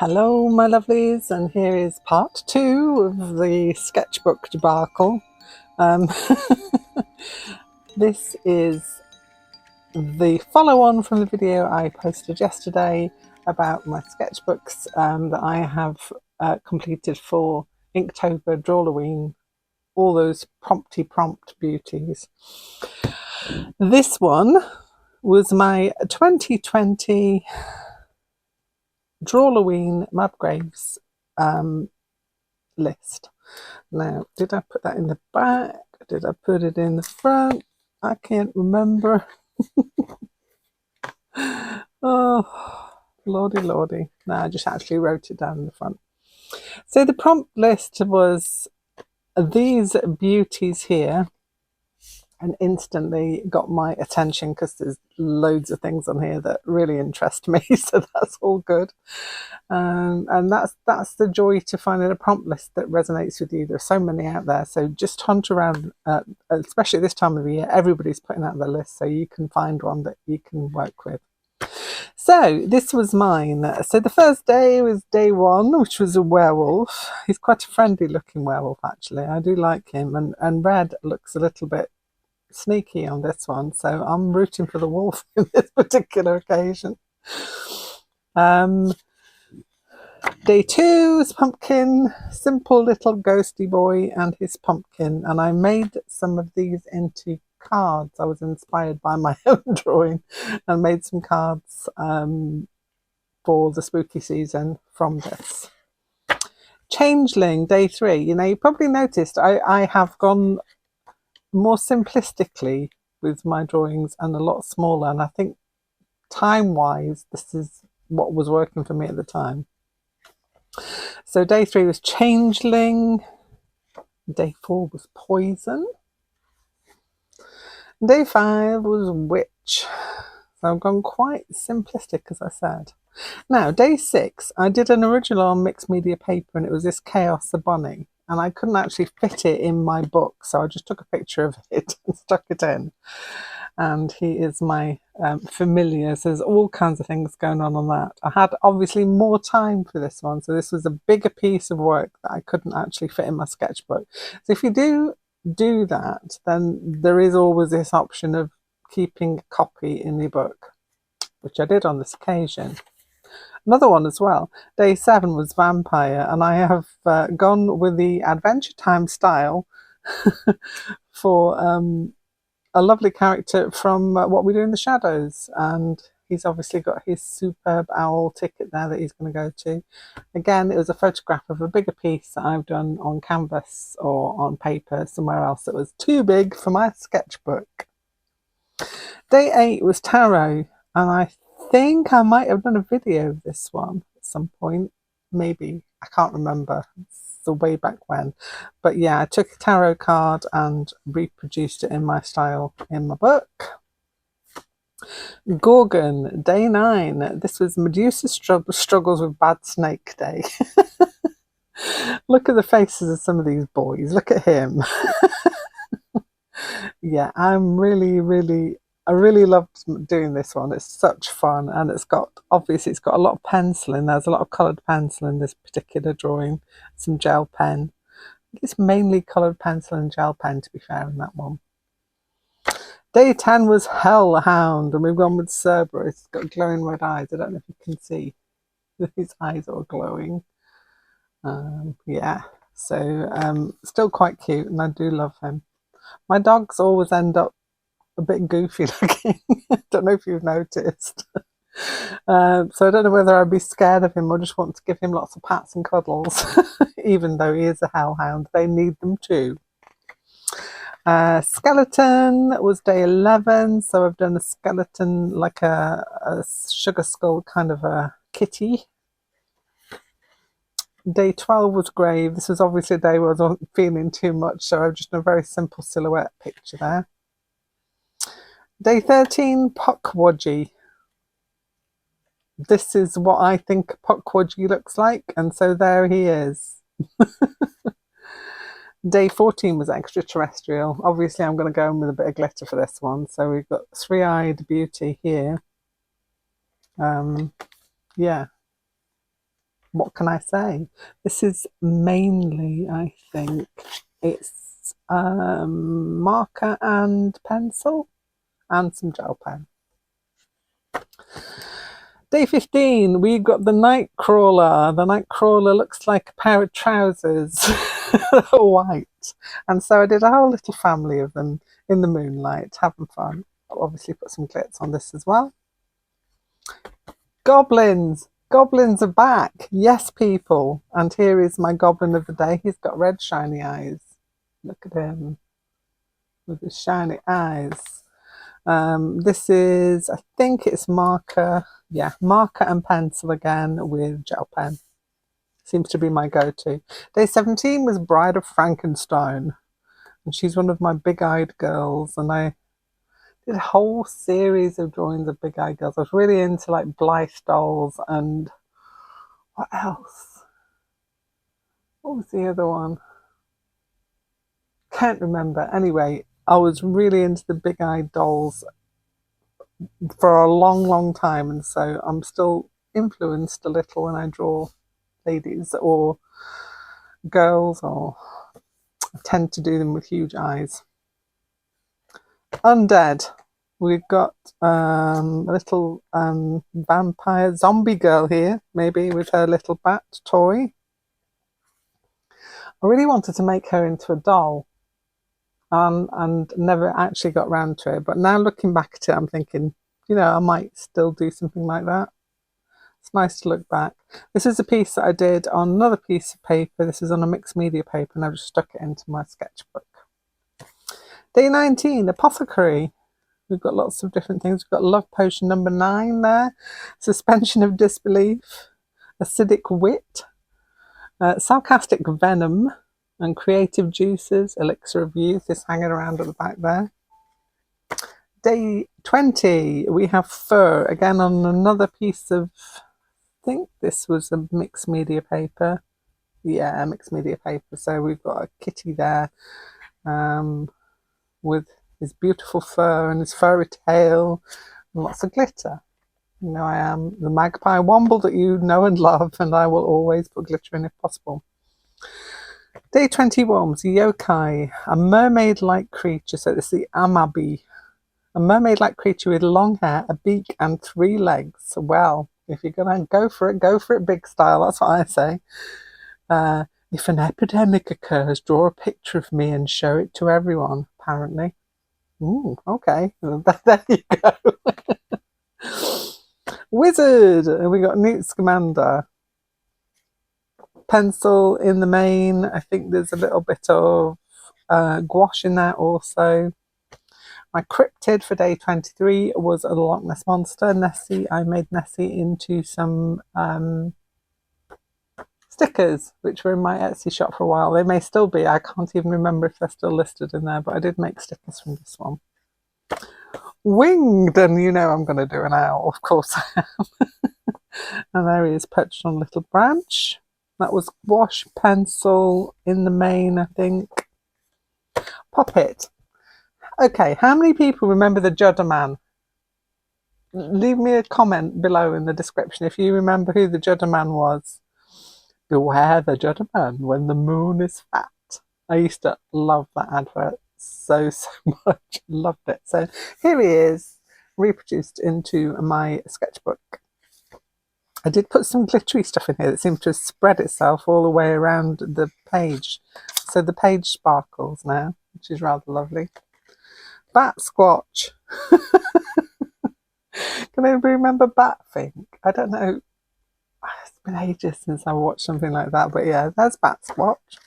Hello my lovelies, and here is part 2 of the sketchbook debacle. This is the follow-on from the video I posted yesterday about my sketchbooks that I have completed for Inktober, Drawloween, all those prompty prompt beauties. This one was my 2020 Drawloween Mabgraves list. Now, did I put that in the back? Did I put it in the front? I can't remember. Oh, lordy lordy. No, I just actually wrote it down in the front. So the prompt list was these beauties here, and instantly got my attention because there's loads of things on here that really interest me, so that's all good. And that's the joy to finding a prompt list that resonates with you. There's so many out there, so just hunt around, especially this time of the year. Everybody's putting out their list, so you can find one that you can work with. So this was mine. So the first day was day 1, which was a werewolf. He's quite a friendly looking werewolf, actually. I do like him, and red looks a little bit sneaky on this one, so I'm rooting for the wolf in this particular occasion. Day 2 is pumpkin, simple little ghosty boy and his pumpkin, and I made some of these into cards. I was inspired by my own drawing and made some cards for the spooky season from this. Changeling, day 3. You probably noticed I have gone more simplistically with my drawings and a lot smaller, and I think time-wise this is what was working for me at the time. So day 3 was Changeling, day 4 was Poison, day 5 was Witch. So I've gone quite simplistic, as I said. Now, day 6, I did an original on mixed media paper, and it was this Chaos a Bunny, and I couldn't actually fit it in my book, so I just took a picture of it and stuck it in. And he is my familiar, so there's all kinds of things going on that. I had obviously more time for this one, so this was a bigger piece of work that I couldn't actually fit in my sketchbook. So if you do that, then there is always this option of keeping a copy in your book, which I did on this occasion. Another one as well, day 7 was Vampire, and I have gone with the Adventure Time style for a lovely character from What We Do in the Shadows, and he's obviously got his superb owl ticket there that he's going to go to. Again, it was a photograph of a bigger piece that I've done on canvas or on paper somewhere else that was too big for my sketchbook. Day 8 was Tarot, and I think I might have done a video of this one at some point, maybe, I can't remember, it's the way back when, but yeah, I took a tarot card and reproduced it in my style in my book. Gorgon, day 9, this was Medusa struggles with bad snake day. Look at the faces of some of these boys, look at him. Yeah, I really loved doing this one. It's such fun, and it's got a lot of penciling. There's a lot of coloured pencil in this particular drawing, some gel pen. I think it's mainly coloured pencil and gel pen, to be fair, in that one. Day 10 was Hellhound, and we've gone with Cerberus. It's got glowing red eyes. I don't know if you can see his eyes are glowing. Yeah, so still quite cute, and I do love him. My dogs always end up a bit goofy looking. Don't know if you've noticed. So I don't know whether I'd be scared of him or just want to give him lots of pats and cuddles. Even though he is a hellhound, they need them too. Skeleton was day 11, so I've done a skeleton like a sugar skull kind of a kitty. Day 12 was Grave. This was obviously a day where I wasn't feeling too much, so I've just done a very simple silhouette picture there. Day 13, Puckwudgie. This is what I think Puckwudgie looks like, and so there he is. Day 14 was Extraterrestrial. Obviously, I'm going to go in with a bit of glitter for this one. So we've got Three-Eyed Beauty here. Yeah. what can I say? This is mainly, I think, it's marker and pencil and some gel pen. Day 15, we got the night crawler. The night crawler looks like a pair of trousers, white. And so I did a whole little family of them in the moonlight, having fun. I'll obviously put some glitz on this as well. Goblins. Goblins are back. Yes, people. And here is my goblin of the day. He's got red shiny eyes. Look at him with his shiny eyes. This is, I think it's marker. Yeah, marker and pencil again with gel pen. Seems to be my go-to. Day 17 was Bride of Frankenstein. And she's one of my big-eyed girls. And I did a whole series of drawings of big-eyed girls. I was really into like Blythe dolls and what else? What was the other one? Can't remember. Anyway, I was really into the big-eyed dolls for a long time, and so I'm still influenced a little when I draw ladies or girls, or I tend to do them with huge eyes. Undead. We've got a little vampire zombie girl here, maybe with her little bat toy. I really wanted to make her into a doll, and never actually got round to it. But now looking back at it, I'm thinking, you know, I might still do something like that. It's nice to look back. This is a piece that I did on another piece of paper. This is on a mixed media paper, and I've just stuck it into my sketchbook. Day 19, Apothecary. We've got lots of different things. We've got Love Potion number 9 there. Suspension of Disbelief. Acidic Wit. Sarcastic Venom. And Creative Juices. Elixir of Youth is hanging around at the back there. Day 20, we have Fur. Again on another piece of, I think this was a mixed media paper. Yeah, mixed media paper. So we've got a kitty there with his beautiful fur and his furry tail and lots of glitter. You know, I am the magpie Womble that you know and love, and I will always put glitter in if possible. Day 21 was Yokai, a mermaid-like creature. So this is the Amabi, a mermaid-like creature with long hair, a beak, and 3 legs. Well, if you're going to go for it big style. That's what I say. If an epidemic occurs, draw a picture of me and show it to everyone, apparently. Ooh, okay. There you go. Wizard. We got Newt Scamander. Pencil in the main. I think there's a little bit of gouache in there also. My cryptid for day 23 was a Loch Ness Monster. Nessie. I made Nessie into some stickers, which were in my Etsy shop for a while. They may still be. I can't even remember if they're still listed in there, but I did make stickers from this one. Winged, and you know I'm going to do an owl, of course I am. And there he is, perched on a little branch. That was gouache, pencil in the main, I think. Puppet. Okay, how many people remember the Judder Man? Leave me a comment below in the description if you remember who the Judder Man was. Beware the Judder Man when the moon is fat. I used to love that advert so much. Loved it. So here he is, reproduced into my sketchbook. I did put some glittery stuff in here that seemed to have spread itself all the way around the page. So the page sparkles now, which is rather lovely. Bat Squatch. Can anybody remember Batfink? I don't know. It's been ages since I watched something like that, but yeah, there's Bat Squatch.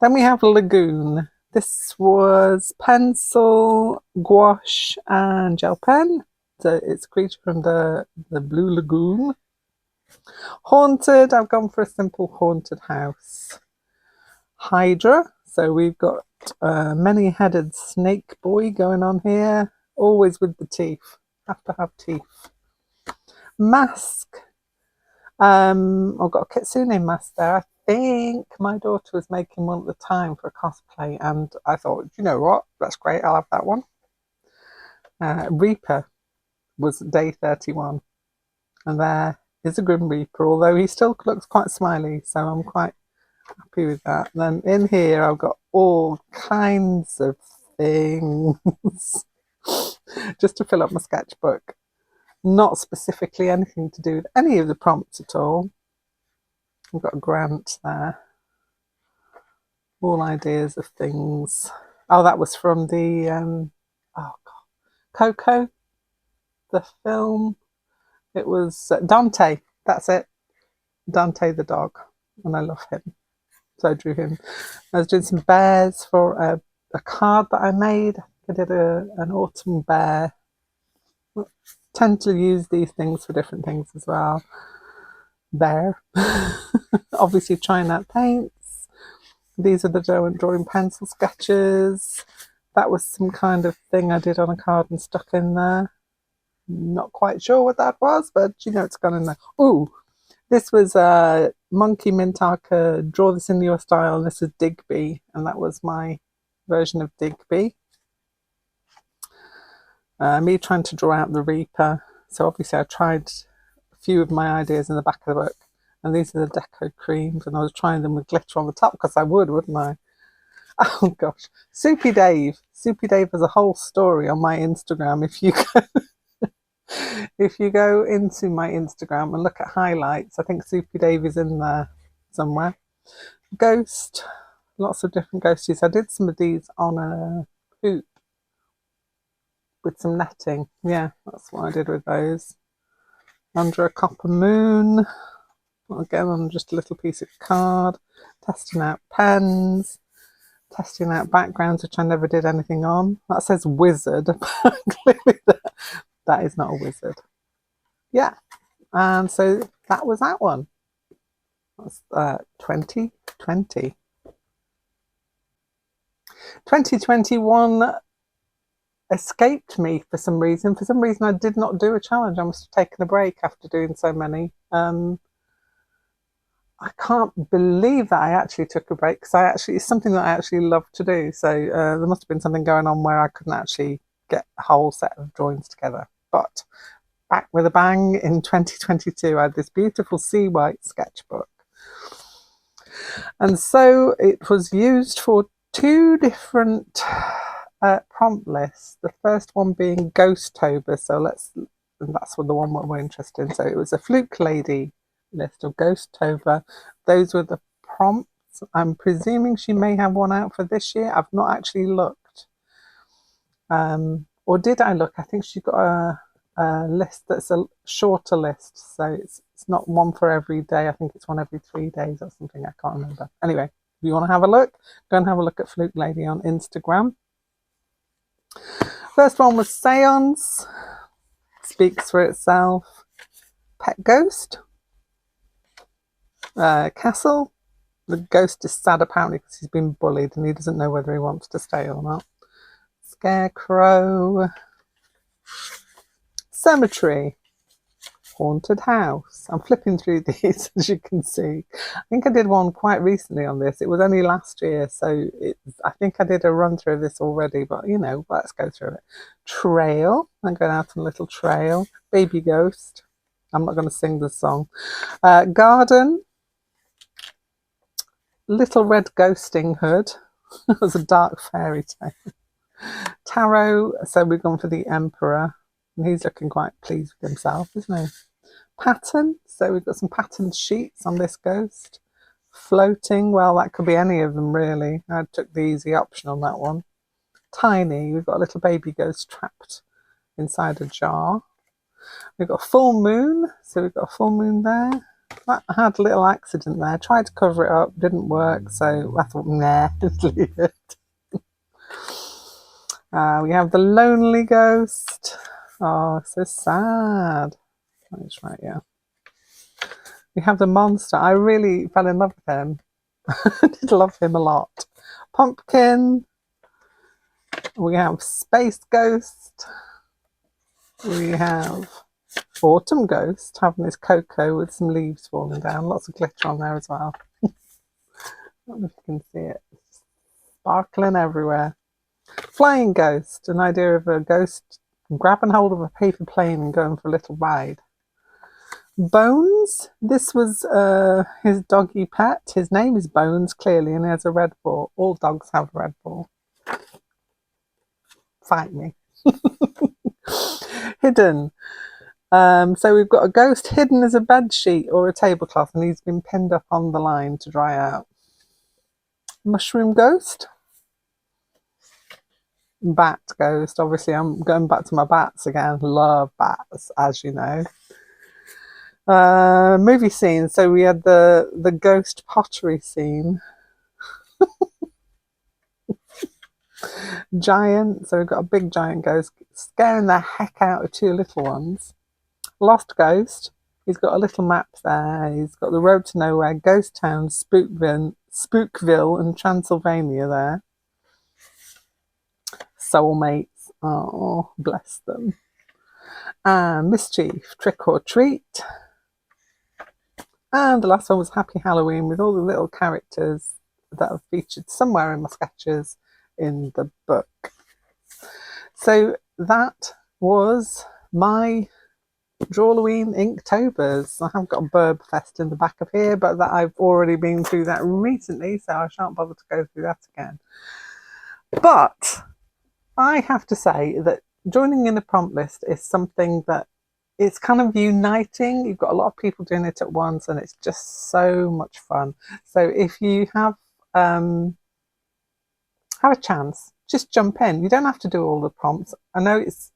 Then we have Lagoon. This was pencil, gouache, and gel pen. So it's a creature from the Blue Lagoon. Haunted. I've gone for a simple haunted house. Hydra. So we've got many-headed snake boy going on here. Always with the teeth. Have to have teeth. Mask. I've got a kitsune mask there. I think my daughter was making one at the time for a cosplay, and I thought, you know what, that's great, I'll have that one. Reaper was day 31, and there is a Grim Reaper, although he still looks quite smiley, so I'm quite happy with that. And then in here I've got all kinds of things just to fill up my sketchbook. Not specifically anything to do with any of the prompts at all. I've got a grant there. All ideas of things. Oh, that was from the oh God, Coco, the film. It was Dante. That's it. Dante the dog, and I love him, so I drew him. I was doing some bears for a card that I made. I did an autumn bear. I tend to use these things for different things as well. Bear. Obviously trying out paints. These are the drawing pencil sketches. That was some kind of thing I did on a card and stuck in there. Not quite sure what that was, but you know it's gone in there. Ooh, this was Monkey Mintaka, draw this in your style, and this is Digby, and that was my version of Digby. Me trying to draw out the Reaper. So obviously I tried a few of my ideas in the back of the book, and these are the deco creams, and I was trying them with glitter on the top because I would, wouldn't I? Oh gosh, Soupy Dave. Soupy Dave has a whole story on my Instagram. If you go into my Instagram and look at highlights, I think Soupy Dave is in there somewhere. Ghost, lots of different ghosties. I did some of these on a hoop with some netting. Yeah, that's what I did with those. Under a copper moon. Again, on just a little piece of card. Testing out pens. Testing out backgrounds, which I never did anything on. That says wizard. Clearly that is not a wizard. Yeah, and so that was that one. That's 2020. 2021 escaped me for some reason. For some reason, I did not do a challenge. I must have taken a break after doing so many. I can't believe that I actually took a break because it's something that I actually love to do. So there must have been something going on where I couldn't actually get a whole set of drawings together. But back with a bang in 2022, I had this beautiful sea white sketchbook. And so it was used for two different prompt lists. The first one being Ghosttober. So that's the one we're interested in. So it was a Fluke Lady list of Ghosttober. Those were the prompts. I'm presuming she may have one out for this year. I've not actually looked. Or did I look? I think she got a list that's a shorter list. So it's not one for every day. I think it's one every 3 days or something. I can't remember. Anyway, if you want to have a look, go and have a look at Fluke Lady on Instagram. First one was Seance. Speaks for itself. Pet Ghost. Castle. The ghost is sad apparently because he's been bullied and he doesn't know whether he wants to stay or not. Scarecrow. Cemetery. Haunted House. I'm flipping through these as you can see. I think I did one quite recently on this. It was only last year, so I think I did a run through of this already, but you know, let's go through it. Trail. I'm going out on a little trail. Baby Ghost. I'm not going to sing the song. Garden. Little Red Ghosting Hood. It was a dark fairy tale. Tarot. So we've gone for the Emperor. And he's looking quite pleased with himself, isn't he? Pattern. So we've got some patterned sheets on this ghost. Floating. Well, that could be any of them, really. I took the easy option on that one. Tiny. We've got a little baby ghost trapped inside a jar. We've got a full moon. So we've got a full moon there. I had a little accident there. Tried to cover it up. Didn't work. So I thought, nah, just leave it. We have the lonely ghost. Oh, so sad. That's right, yeah. We have the monster. I really fell in love with him. I did love him a lot. Pumpkin. We have Space Ghost. We have Autumn Ghost having his cocoa with some leaves falling down. Lots of glitter on there as well. I don't know if you can see it. Sparkling everywhere. Flying Ghost. An idea of a ghost grabbing hold of a paper plane and going for a little ride. Bones. This was his doggy pet. His name is Bones, clearly, and he has a red ball. All dogs have a red ball. Fight me. Hidden. So we've got a ghost hidden as a bed sheet or a tablecloth, and he's been pinned up on the line to dry out. Mushroom ghost. Bat ghost. Obviously, I'm going back to my bats again. Love bats, as you know. Movie scene. So we had the ghost pottery scene. Giant. So we've got a big giant ghost scaring the heck out of two little ones. Lost ghost. He's got a little map there. He's got the road to nowhere, ghost town, Spookville, and Transylvania there. Soulmates. Oh, bless them. And mischief, trick or treat. And the last one was Happy Halloween, with all the little characters that have featured somewhere in my sketches in the book. So that was my Drawloween Inktober's. I have got a Burb Fest in the back of here, but that I've already been through that recently, so I shan't bother to go through that again. But I have to say that joining in a prompt list is something that it's kind of uniting. You've got a lot of people doing it at once, and it's just so much fun. So if you have a chance, just jump in. You don't have to do all the prompts. I know it's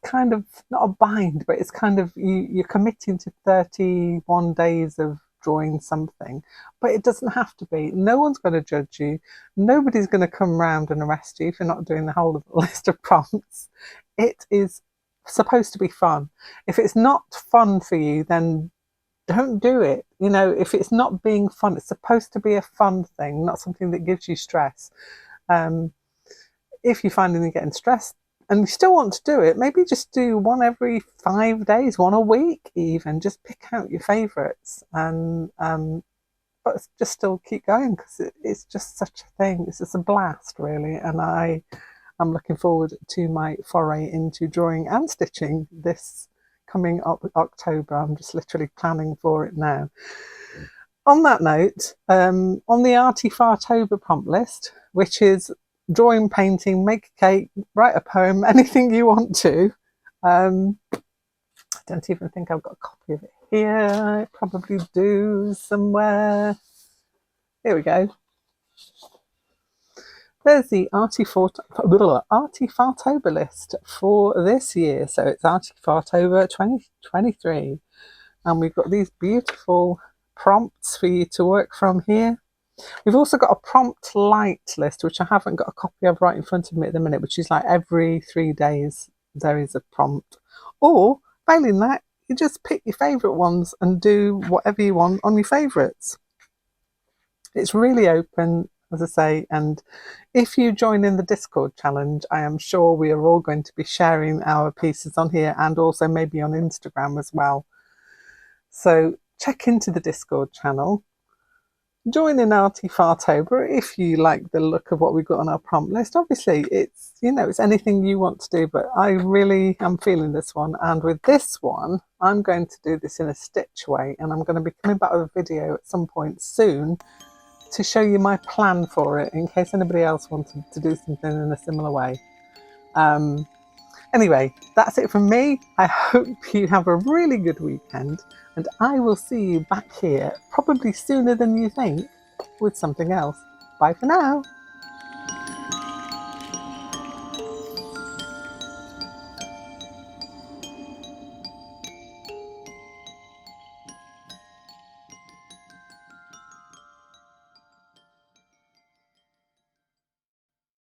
kind of not a bind, but it's kind of you're committing to 31 days of drawing something, but it doesn't have to be. No one's going to judge you. Nobody's going to come round and arrest you for not doing the whole of the list of prompts. It is supposed to be fun. If it's not fun for you, then don't do it. You know, if it's not being fun, it's supposed to be a fun thing, not something that gives you stress. If you're finding you're getting stressed and you still want to do it, maybe just do one every 5 days, one a week even. Just pick out your favourites, and but just still keep going, because it's just such a thing. It's just a blast, really, and I'm looking forward to my foray into drawing and stitching this coming up October. I'm just literally planning for it now. On that note, on the Arty Fartober prompt list, which is drawing, painting, make a cake, write a poem, anything you want to. I don't even think I've got a copy of it here. I probably do somewhere. Here we go. There's the Arty Fartober list for this year. So it's Arty Fartober 2023. And we've got these beautiful prompts for you to work from here. We've also got a prompt light list, which I haven't got a copy of right in front of me at the minute, which is like every 3 days there is a prompt. Or, failing that, you just pick your favourite ones and do whatever you want on your favourites. It's really open, as I say, and if you join in the Discord challenge, I am sure we are all going to be sharing our pieces on here, and also maybe on Instagram as well. So check into the Discord channel. Join in Arty Fartober if you like the look of what we've got on our prompt list. Obviously, it's, you know, it's anything you want to do, but I really am feeling this one. And with this one, I'm going to do this in a stitch way, and I'm going to be coming back with a video at some point soon to show you my plan for it, in case anybody else wanted to do something in a similar way. Anyway, that's it from me. I hope you have a really good weekend, and I will see you back here probably sooner than you think with something else. Bye for now.